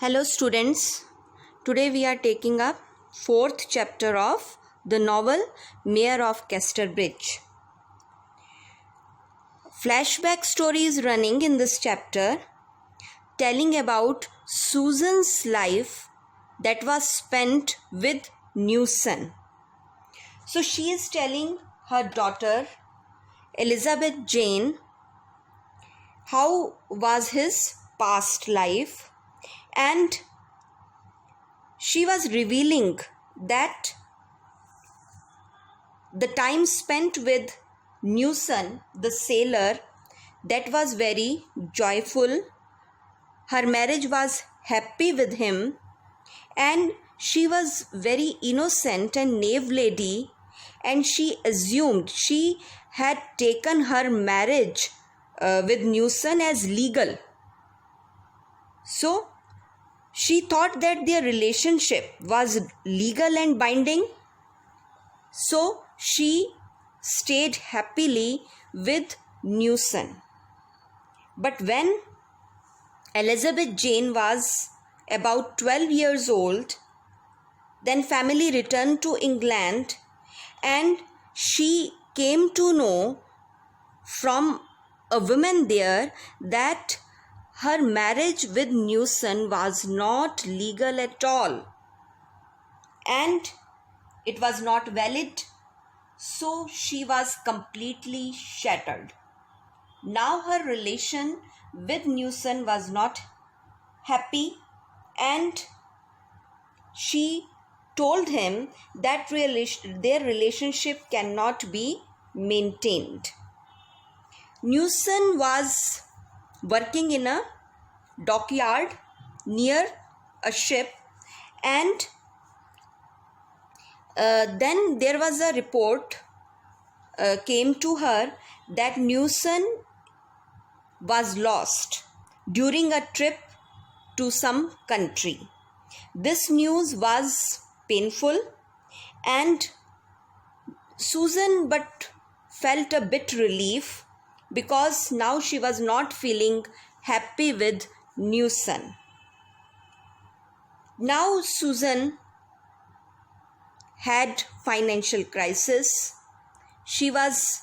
Hello students, today we are taking up fourth chapter of the novel Mayor of Casterbridge. Flashback story is running in this chapter telling about Susan's life that was spent with Newson. So she is telling her daughter Elizabeth Jane how was his past life, and she was revealing that the time spent with Newson, the sailor, that was very joyful. Her marriage was happy with him, and she was very innocent and naive lady, and she assumed she had taken her marriage with Newson as legal. So she thought that their relationship was legal and binding. So she stayed happily with Newson. But when Elizabeth Jane was about 12 years old, then family returned to England, and she came to know from a woman there that her marriage with Newson was not legal at all, and it was not valid. So she was completely shattered. Now her relation with Newson was not happy, and she told him that their relationship cannot be maintained. Newson was working in a dockyard near a ship, and then there was a report came to her that Newson was lost during a trip to some country. This news was painful, and Susan but felt a bit relief because now she was not feeling happy with Newson. Now Susan had financial crisis. She was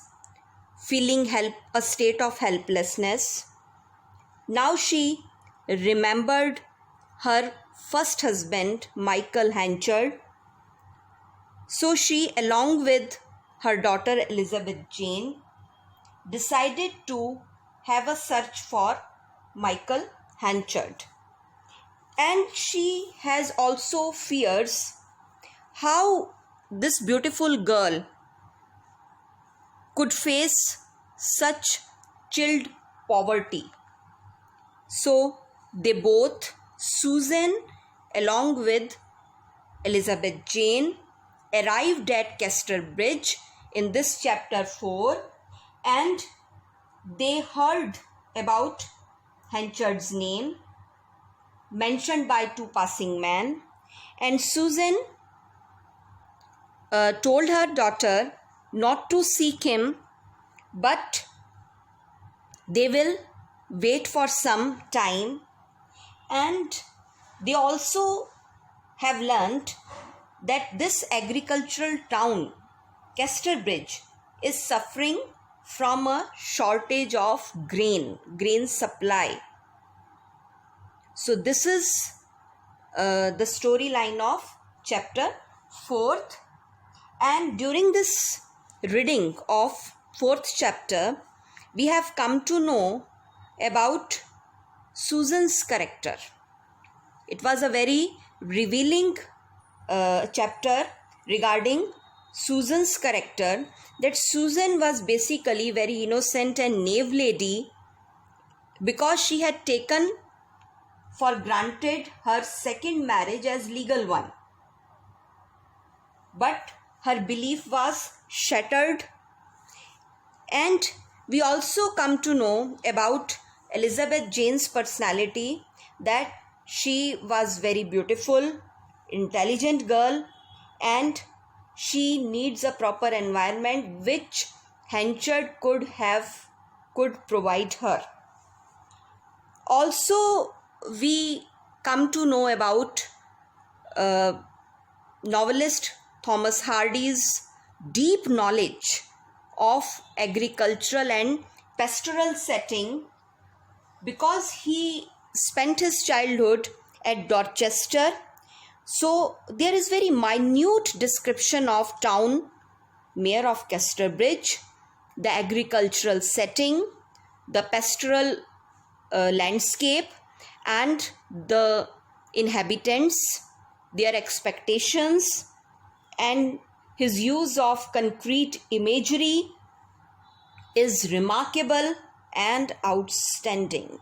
feeling a state of helplessness. Now she remembered her first husband, Michael Henchard. So she, along with her daughter Elizabeth Jane, decided to have a search for Michael Henchard. And she has also fears how this beautiful girl could face such chilled poverty. So they both, Susan along with Elizabeth Jane, arrived at Casterbridge in this chapter 4, and they heard about Henchard's name mentioned by two passing men, and Susan told her daughter not to seek him, but they will wait for some time. And they also have learnt that this agricultural town, Casterbridge, is suffering from a shortage of grain supply. So this is the storyline of chapter 4th. And during this reading of 4th chapter, we have come to know about Susan's character. It was a very revealing chapter regarding Susan's character, that Susan was basically very innocent and naive lady because she had taken for granted her second marriage as legal one. But her belief was shattered. And we also come to know about Elizabeth Jane's personality, that she was very beautiful, intelligent girl, and she needs a proper environment which Henchard could provide her. Also, we come to know about novelist Thomas Hardy's deep knowledge of agricultural and pastoral setting, because he spent his childhood at Dorchester. So there is very minute description of town, Mayor of Casterbridge, the agricultural setting, the pastoral landscape, and the inhabitants, their expectations, and his use of concrete imagery is remarkable and outstanding.